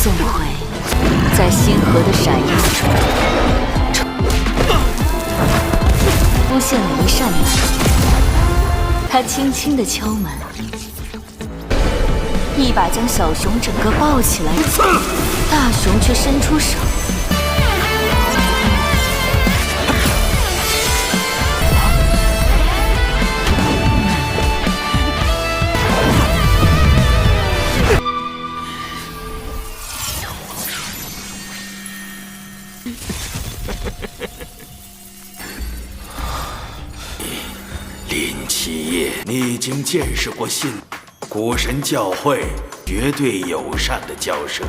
钟馗在星河的闪耀中出现了一扇门，他轻轻地敲门，一把将小熊整个抱起来，大熊却伸出手。林七夜，你已经见识过古神教会绝对友善的交涉。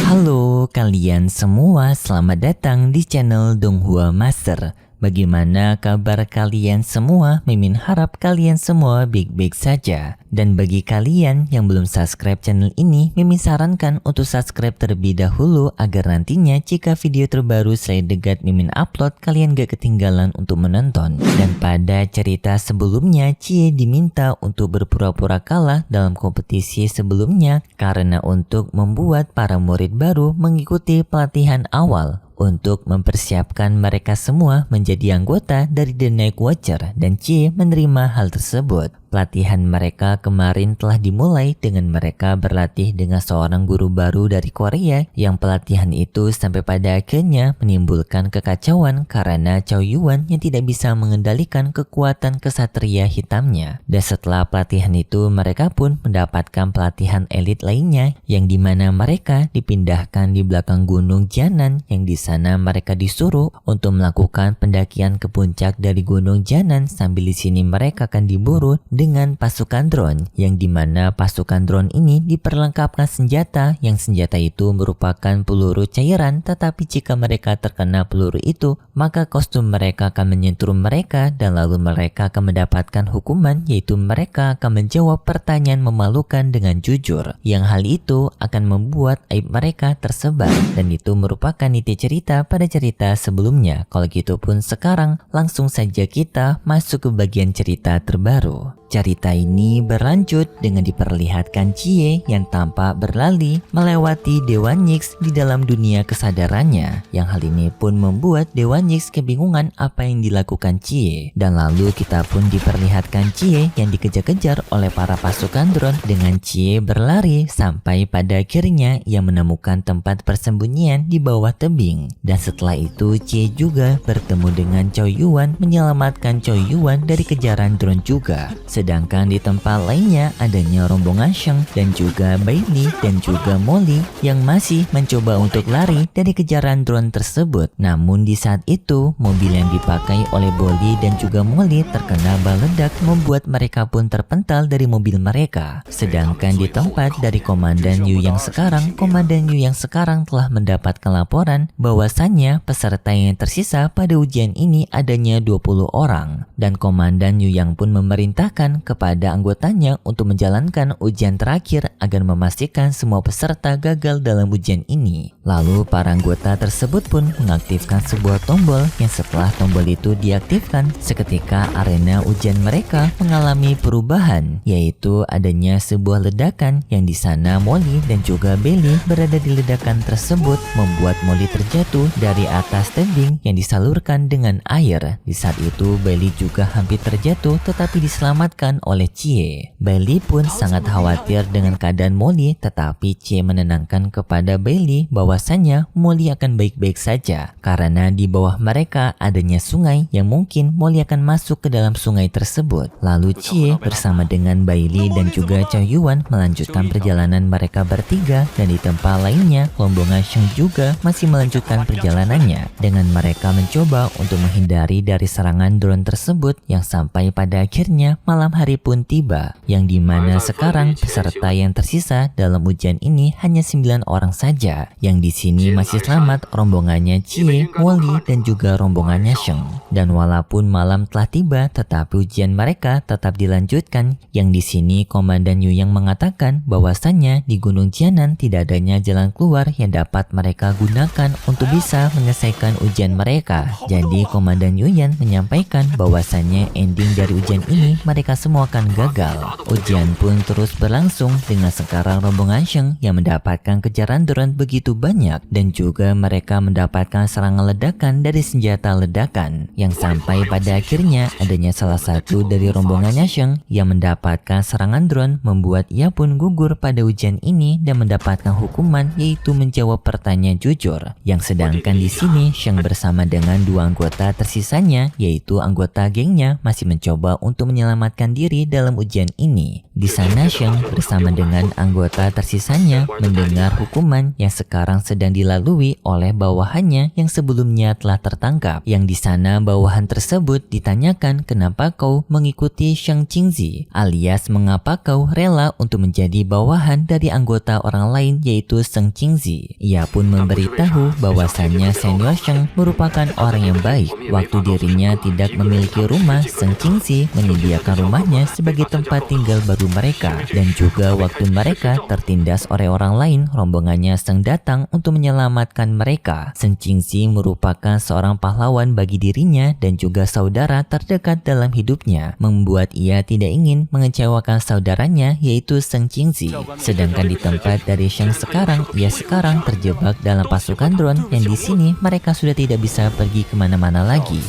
Halo kalian semua, selamat datang di channel Donghua Master. Bagaimana kabar kalian semua? Mimin harap kalian semua baik-baik saja. Dan bagi kalian yang belum subscribe channel ini, Mimin sarankan untuk subscribe terlebih dahulu agar nantinya jika video terbaru saya dekat Mimin upload, kalian gak ketinggalan untuk menonton. Dan pada cerita sebelumnya, Cie diminta untuk berpura-pura kalah dalam kompetisi sebelumnya karena untuk membuat para murid baru mengikuti pelatihan awal untuk mempersiapkan mereka semua menjadi anggota dari The Night Watcher, dan Cie menerima hal tersebut. Pelatihan mereka kemarin telah dimulai dengan mereka berlatih dengan seorang guru baru dari Korea, yang pelatihan itu sampai pada akhirnya menimbulkan kekacauan karena Chow Yuan yang tidak bisa mengendalikan kekuatan kesatria hitamnya. Dan setelah pelatihan itu mereka pun mendapatkan pelatihan elit lainnya, yang dimana mereka dipindahkan di belakang gunung Jianan, yang di sana mereka disuruh untuk melakukan pendakian ke puncak dari gunung Jianan, sambil di sini mereka akan diburu dengan pasukan drone, yang dimana pasukan drone ini diperlengkapkan senjata, yang senjata itu merupakan peluru cairan, tetapi jika mereka terkena peluru itu maka kostum mereka akan menyentrum mereka, dan lalu mereka akan mendapatkan hukuman, yaitu mereka akan menjawab pertanyaan memalukan dengan jujur, yang hal itu akan membuat aib mereka tersebar. Dan itu merupakan inti cerita pada cerita sebelumnya. Kalau gitu pun sekarang langsung saja kita masuk ke bagian cerita terbaru. Cerita ini berlanjut dengan diperlihatkan Cie yang tampak berlari melewati Dewa Nyx di dalam dunia kesadarannya, yang hal ini pun membuat Dewa Nyx kebingungan apa yang dilakukan Cie. Dan lalu kita pun diperlihatkan Cie yang dikejar-kejar oleh para pasukan drone, dengan Cie berlari sampai pada akhirnya ia menemukan tempat persembunyian di bawah tebing. Dan setelah itu Cie juga bertemu dengan Chow Yuan, menyelamatkan Chow Yuan dari kejaran drone juga. Sedangkan di tempat lainnya adanya rombongan Sheng dan juga Bailey dan juga Molly yang masih mencoba untuk lari dari kejaran drone tersebut. Namun di saat itu mobil yang dipakai oleh Bolly dan juga Molly terkena bal ledak, membuat mereka pun terpental dari mobil mereka. Sedangkan di tempat dari Komandan Yu yang sekarang, Komandan Yu yang sekarang telah mendapatkan laporan bahwasannya peserta yang tersisa pada ujian ini adanya 20 orang. Dan Komandan Yu yang pun memerintahkan kepada anggotanya untuk menjalankan ujian terakhir agar memastikan semua peserta gagal dalam ujian ini. Lalu para anggota tersebut pun mengaktifkan sebuah tombol, yang setelah tombol itu diaktifkan, seketika arena ujian mereka mengalami perubahan, yaitu adanya sebuah ledakan, yang di sana Molly dan juga Bailey berada di ledakan tersebut, membuat Molly terjatuh dari atas tebing yang disalurkan dengan air. Di saat itu Bailey juga hampir terjatuh tetapi diselamatkan oleh Cie. Bailey pun sangat khawatir dengan keadaan Molly, tetapi Cie menenangkan kepada Bailey bahwasannya Molly akan baik-baik saja karena di bawah mereka adanya sungai yang mungkin Molly akan masuk ke dalam sungai tersebut. Lalu Cie bersama dengan Bailey dan juga Chow Yuan melanjutkan perjalanan mereka bertiga, dan di tempat lainnya rombongan Sheng juga masih melanjutkan perjalanannya dengan mereka mencoba untuk menghindari dari serangan drone tersebut, yang sampai pada akhirnya malam hari pun tiba, yang dimana sekarang peserta yang tersisa dalam ujian ini hanya 9 orang saja, yang di sini masih selamat rombongannya Cie, Molly dan juga rombongannya Sheng. Dan walaupun malam telah tiba, tetapi ujian mereka tetap dilanjutkan, yang di sini Komandan Yu yang mengatakan bahwasannya di Gunung Jianan tidak adanya jalan keluar yang dapat mereka gunakan untuk bisa menyelesaikan ujian mereka. Jadi Komandan Yu Yan menyampaikan bahwasannya ending dari ujian ini mereka semua akan gagal. Ujian pun terus berlangsung dengan sekarang rombongan Sheng yang mendapatkan kejaran drone begitu banyak dan juga mereka mendapatkan serangan ledakan dari senjata ledakan yang sampai pada akhirnya adanya salah satu dari rombongannya Sheng yang mendapatkan serangan drone membuat ia pun gugur pada ujian ini dan mendapatkan hukuman yaitu menjawab pertanyaan jujur. Yang sedangkan di sini Sheng bersama dengan dua anggota tersisanya yaitu anggota gengnya masih mencoba untuk menyelamatkan diri dalam ujian ini. Di sana Sheng bersama dengan anggota tersisanya mendengar hukuman yang sekarang sedang dilalui oleh bawahannya yang sebelumnya telah tertangkap. Yang di sana bawahan tersebut ditanyakan kenapa kau mengikuti Sheng Qingzi alias mengapa kau rela untuk menjadi bawahan dari anggota orang lain yaitu Sheng Qingzi. Ia pun memberitahu bahwasannya senior Sheng merupakan orang yang baik. Waktu dirinya tidak memiliki rumah, Sheng Qingzi menyediakan rumahnya sebagai tempat tinggal baru mereka. Dan juga waktu mereka tertindas oleh orang lain, rombongannya Sheng datang untuk menyelamatkan mereka. Sheng Qingzi merupakan seorang pahlawan bagi dirinya dan juga saudara terdekat dalam hidupnya, membuat ia tidak ingin mengecewakan saudaranya yaitu Sheng Qingzi. Sedangkan di tempat dari Sheng sekarang, ia sekarang terjebak dalam pasukan drone yang di sini mereka sudah tidak bisa pergi kemana-mana lagi.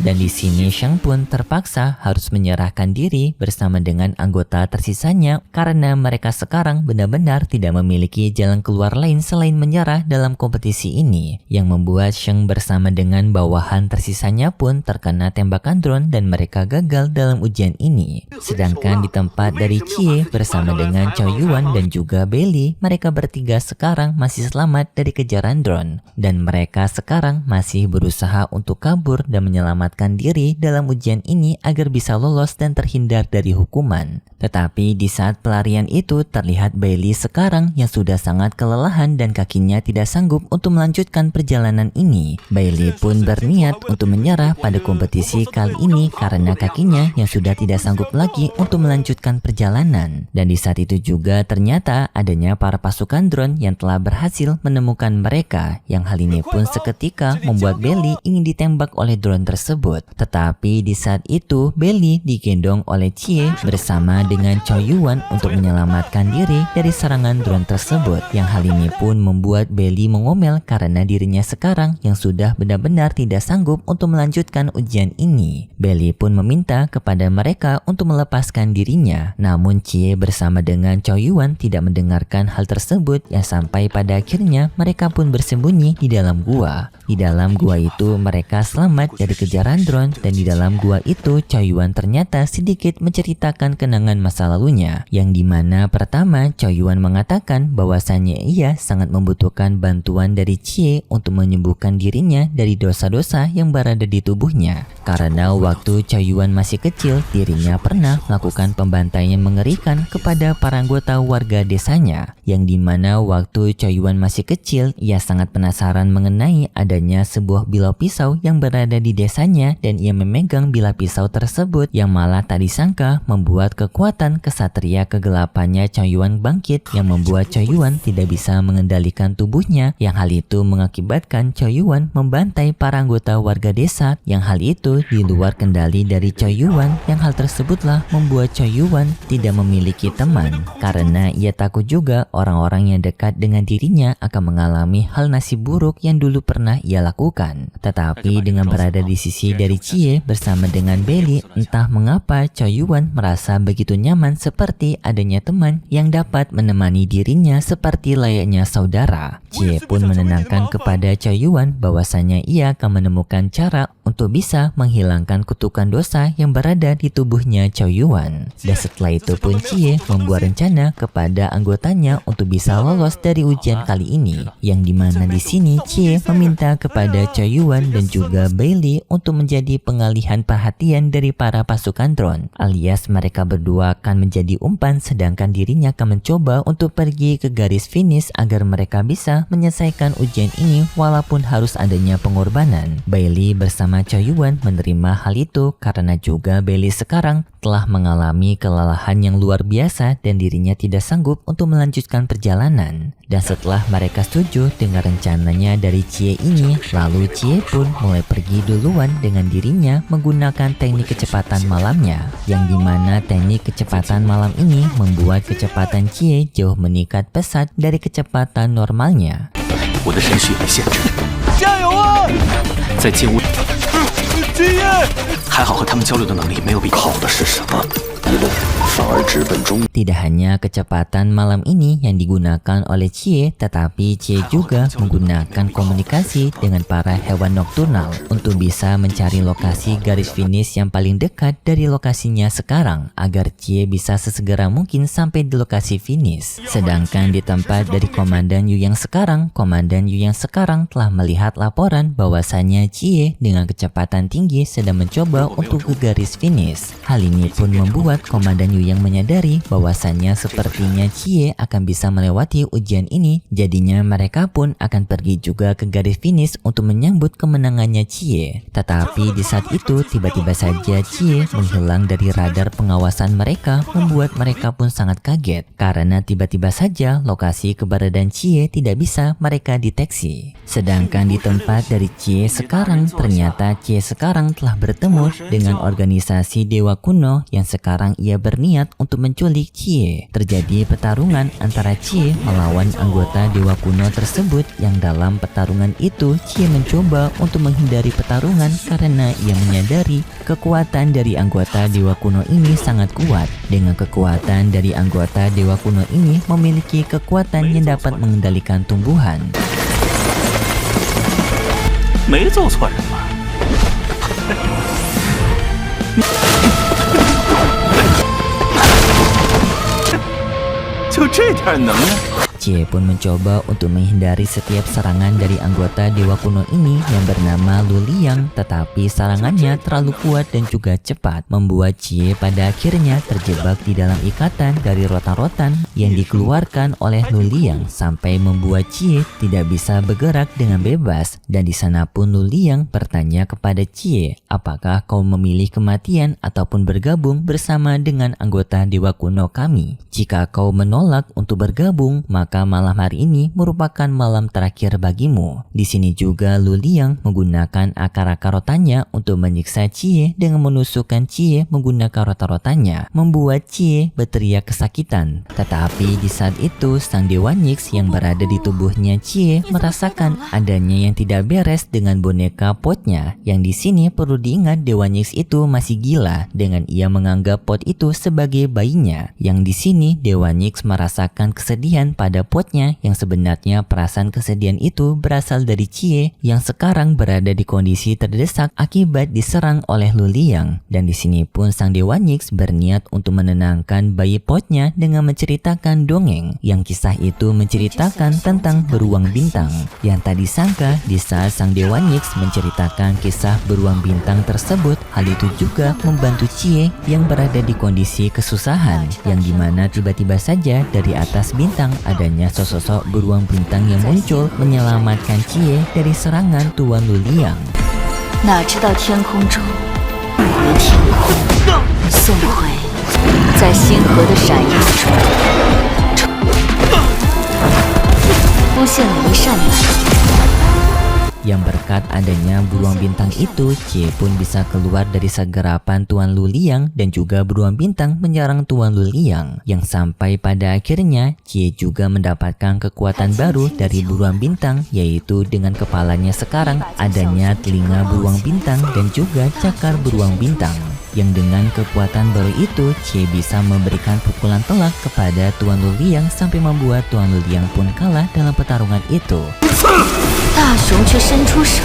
Dan di sini Sheng pun terpaksa harus menyerahkan diri bersama dengan anggota tersisanya karena mereka sekarang benar-benar tidak memiliki jalan keluar lain selain menyerah dalam kompetisi ini, yang membuat Sheng bersama dengan bawahan tersisanya pun terkena tembakan drone dan mereka gagal dalam ujian ini. Sedangkan di tempat dari Chie bersama dengan Chao Yuan dan juga Bailey, mereka bertiga sekarang masih selamat dari kejaran drone dan mereka sekarang masih berusaha untuk kabur dan menyelamatkan diri dalam ujian ini agar bisa lolos dan terhindar dari hukuman. Tetapi di saat pelarian itu terlihat Bailey sekarang yang sudah sangat kelelahan dan kakinya tidak sanggup untuk melanjutkan perjalanan ini. Bailey pun berniat untuk menyerah pada kompetisi kali ini karena kakinya yang sudah tidak sanggup lagi untuk melanjutkan perjalanan. Dan di saat itu juga ternyata adanya para pasukan drone yang telah berhasil menemukan mereka, yang hal ini pun seketika membuat Bailey ingin ditembak oleh drone tersebut. Tetapi di saat itu Bailey digendong oleh Chie bersama dengan Chao Yuan untuk menyelamatkan diri dari serangan drone tersebut. Yang hal ini pun membuat Bailey mengomel karena dirinya sekarang yang sudah benar-benar tidak sanggup untuk melanjutkan ujian ini. Bailey pun meminta kepada mereka untuk melepaskan dirinya. Namun Chie bersama dengan Chao Yuan tidak mendengarkan hal tersebut yang sampai pada akhirnya mereka pun bersembunyi di dalam gua. Di dalam gua itu mereka selamat dari kejaran drone dan di dalam gua itu Chao Yuan ternyata sedikit menceritakan kenangan masa lalunya, yang dimana pertama Chao Yuan mengatakan bahwasannya ia sangat membutuhkan bantuan dari Chie untuk menyembuhkan dirinya dari dosa-dosa yang berada di tubuhnya. Karena waktu Chao Yuan masih kecil, dirinya pernah melakukan pembantaian mengerikan kepada para anggota warga desanya, yang dimana waktu Chao Yuan masih kecil, ia sangat penasaran mengenai adanya sebuah bilau pisau yang berada di desanya dan ia memegang bilah pisau tersebut yang malah tak disangka membuat kekuatan kesatria kegelapannya Chao Yuan bangkit, yang membuat Chao Yuan tidak bisa mengendalikan tubuhnya, yang hal itu mengakibatkan Chao Yuan membantai para anggota warga desa, yang hal itu di luar kendali dari Chao Yuan, yang hal tersebutlah membuat Chao Yuan tidak memiliki teman karena ia takut juga orang-orang yang dekat dengan dirinya akan mengalami hal nasib buruk yang dulu pernah ia lakukan. Tetapi dengan berada di sisi dari Chie bersama dengan Bailey, entah mengapa Chao Yuan merasa begitu nyaman seperti adanya teman yang dapat menemani dirinya seperti layaknya saudara. Chie pun menenangkan kepada Chao Yuan bahwasanya ia akan menemukan cara untuk bisa menghilangkan kutukan dosa yang berada di tubuhnya Chao Yuan. Dan setelah itu pun Chie membuat rencana kepada anggotanya untuk bisa lolos dari ujian kali ini, yang dimana di sini Chie meminta kepada Chao Yuan dan juga Bailey untuk menjadi pengalihan perhatian dari para pasukan drone, alias mereka berdua akan menjadi umpan sedangkan dirinya akan mencoba untuk pergi ke garis finish agar mereka bisa menyelesaikan ujian ini walaupun harus adanya pengorbanan. Bailey bersama bersama Chou Yuan menerima hal itu karena juga Belis sekarang telah mengalami kelelahan yang luar biasa dan dirinya tidak sanggup untuk melanjutkan perjalanan. Dan setelah mereka setuju dengan rencananya dari Cie ini, lalu Cie pun mulai pergi duluan dengan dirinya menggunakan teknik kecepatan malamnya, yang dimana teknik kecepatan malam ini membuat kecepatan Cie jauh meningkat pesat dari kecepatan normalnya. 我的身虚被限制， 加油啊！ 在进屋 基业， 还好和他们交流的能力没有比靠的是什么？一路反而直奔终。 Tidak hanya kecepatan malam ini yang digunakan oleh Cie, tetapi Cie juga menggunakan komunikasi dengan para hewan nokturnal untuk bisa mencari lokasi garis finish yang paling dekat dari lokasinya sekarang agar Cie bisa sesegera mungkin sampai di lokasi finish. Sedangkan di tempat dari Komandan Yu yang sekarang, Komandan Yu yang sekarang telah melihat laporan bahwasannya Cie dengan kecepatan tinggi sedang mencoba untuk ke garis finish. Hal ini pun membuat Komandan Yu yang menyadari bahwasannya sepertinya Cie akan bisa melewati ujian ini, jadinya mereka pun akan pergi juga ke garis finish untuk menyambut kemenangannya Cie. Tetapi di saat itu tiba-tiba saja Cie menghilang dari radar pengawasan mereka, membuat mereka pun sangat kaget karena tiba-tiba saja lokasi keberadaan Cie tidak bisa mereka deteksi. Sedangkan di tempat dari Cie sekarang, ternyata Cie sekarang telah bertemu dengan organisasi Dewa Kuno yang sekarang ia berniat untuk menculik Cie. Terjadi pertarungan antara Cie melawan anggota Dewa Kuno tersebut, yang dalam pertarungan itu Cie mencoba untuk menghindari pertarungan karena ia menyadari kekuatan dari anggota Dewa Kuno ini sangat kuat. Dengan kekuatan dari anggota Dewa Kuno ini memiliki kekuatan yang dapat mengendalikan tumbuhan. 没揍错人吧？ 就这点能耐？ Cie pun mencoba untuk menghindari setiap serangan dari anggota Dewa Kuno ini yang bernama Lu Liang, tetapi serangannya terlalu kuat dan juga cepat, membuat Cie pada akhirnya terjebak di dalam ikatan dari rotan-rotan yang dikeluarkan oleh Lu Liang sampai membuat Cie tidak bisa bergerak dengan bebas. Dan di sana pun Lu Liang bertanya kepada Cie, apakah kau memilih kematian ataupun bergabung bersama dengan anggota Dewa Kuno kami? Jika kau menolak untuk bergabung, maka malam hari ini merupakan malam terakhir bagimu. Di sini juga Lu Liang menggunakan akar-akar rotannya untuk menyiksa Cie dengan menusukkan Cie menggunakan rotan-rotannya, membuat Cie berteriak kesakitan. Tetapi di saat itu sang Dewa Nyx yang berada di tubuhnya Cie merasakan adanya yang tidak beres dengan boneka potnya, yang di sini perlu diingat Dewa Nyx itu masih gila dengan ia menganggap pot itu sebagai bayinya. Yang di sini Dewa Nyx merasakan kesedihan pada potnya, yang sebenarnya perasaan kesedihan itu berasal dari Cie yang sekarang berada di kondisi terdesak akibat diserang oleh Lu Liang. Dan di sini pun sang Dewa Nyx berniat untuk menenangkan bayi potnya dengan menceritakan dongeng, yang kisah itu menceritakan tentang beruang bintang. Yang tak disangka di saat sang Dewa Nyx menceritakan kisah beruang bintang tersebut, hal itu juga membantu Cie yang berada di kondisi kesusahan, yang dimana tiba-tiba saja dari atas bintang adanya sosok beruang bintang yang muncul menyelamatkan Cie dari serangan Tuan Lu Liang. 哪知道天空中无天空，送回在星河的闪耀中，出现了一扇门。 Yang berkat adanya beruang bintang itu, Cie pun bisa keluar dari segerapan Tuan Lu Liang dan juga beruang bintang menyerang Tuan Lu Liang. Yang sampai pada akhirnya Cie juga mendapatkan kekuatan baru dari beruang bintang, yaitu dengan kepalanya sekarang adanya telinga beruang bintang dan juga cakar beruang bintang. Yang dengan kekuatan baru itu, Cie bisa memberikan pukulan telak kepada Tuan Lu Liang sampai membuat Tuan Lu Liang pun kalah dalam pertarungan itu. 大熊却伸出手，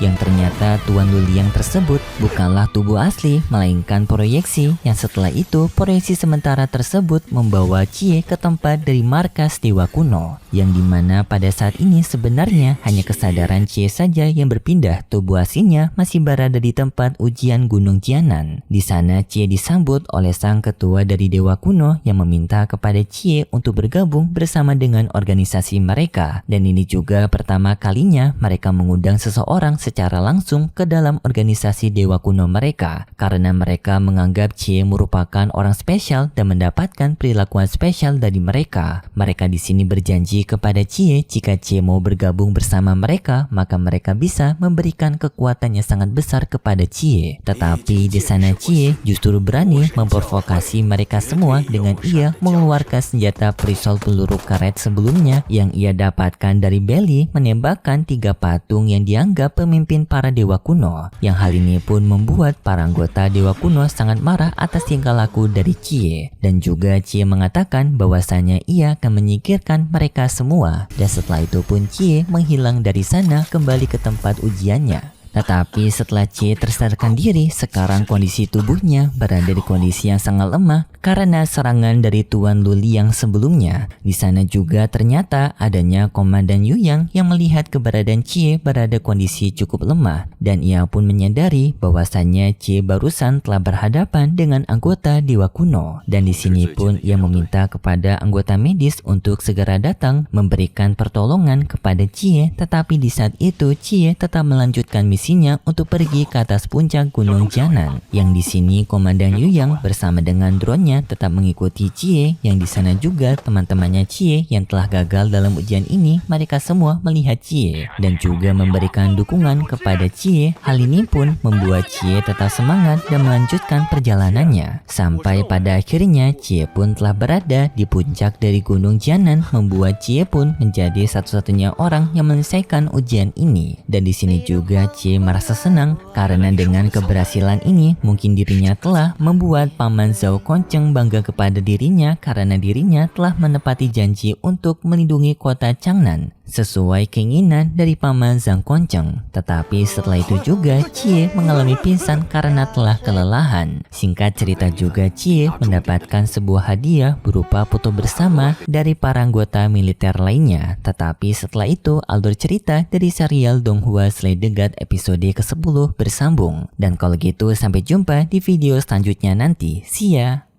yang ternyata Tuan Luliang tersebut bukanlah tubuh asli, melainkan proyeksi, yang setelah itu proyeksi sementara tersebut membawa Cie ke tempat dari markas Dewa Kuno, yang dimana pada saat ini sebenarnya hanya kesadaran Cie saja yang berpindah, tubuh aslinya masih berada di tempat ujian Gunung Jianan. Di sana Cie disambut oleh sang ketua dari Dewa Kuno yang meminta kepada Cie untuk bergabung bersama dengan organisasi mereka, dan ini juga pertama kalinya mereka mengundang seseorang secara langsung ke dalam organisasi Dewa Kuno mereka, karena mereka menganggap Cie merupakan orang spesial dan mendapatkan perilakuan spesial dari mereka. Mereka di sini berjanji kepada Cie jika Cie mau bergabung bersama mereka, maka mereka bisa memberikan kekuatan yang sangat besar kepada Cie. Tetapi di sana Cie justru berani memprovokasi mereka semua dengan ia mengeluarkan senjata perisol peluru karet sebelumnya yang ia dapatkan dari Belly, menembakkan 3 patung yang dianggap pemimpin para Dewa Kuno. Yang hal ini pun membuat para anggota Dewa Kuno sangat marah atas tingkah laku dari Cie, dan juga Cie mengatakan bahwasanya ia akan menyingkirkan mereka semua, dan setelah itu pun Cie menghilang dari sana kembali ke tempat ujiannya. Tetapi setelah Cie tersadarkan diri, sekarang kondisi tubuhnya berada di kondisi yang sangat lemah karena serangan dari Tuan Luliang sebelumnya. Di sana juga ternyata adanya Komandan Yuyang yang melihat keberadaan Cie berada kondisi cukup lemah, dan ia pun menyadari bahwasannya Cie barusan telah berhadapan dengan anggota Dewa Kuno, dan di sini pun ia meminta kepada anggota medis untuk segera datang memberikan pertolongan kepada Cie. Tetapi di saat itu Cie tetap melanjutkan misinya untuk pergi ke atas puncak Gunung Jianan, yang di sini Komandan Yuyang bersama dengan drone-nya tetap mengikuti Cie, yang di sana juga teman-temannya Cie yang telah gagal dalam ujian ini, mereka semua melihat Cie dan juga memberikan dukungan kepada Cie. Hal ini pun membuat Cie tetap semangat dan melanjutkan perjalanannya, sampai pada akhirnya Cie pun telah berada di puncak dari Gunung Jianan, membuat Cie pun menjadi satu-satunya orang yang menyelesaikan ujian ini. Dan di sini juga Cie merasa senang karena dengan keberhasilan ini mungkin dirinya telah membuat Paman Zhao Konceng bangga kepada dirinya, karena dirinya telah menepati janji untuk melindungi kota Changnan sesuai keinginan dari Paman Zhao Konceng. Tetapi setelah itu juga Cie mengalami pingsan karena telah kelelahan. Singkat cerita juga Cie mendapatkan sebuah hadiah berupa foto bersama dari para anggota militer lainnya. Tetapi setelah itu alur cerita dari serial Donghua Slay the God episode ke-10 bersambung. Dan kalau gitu sampai jumpa di video selanjutnya nanti. See ya!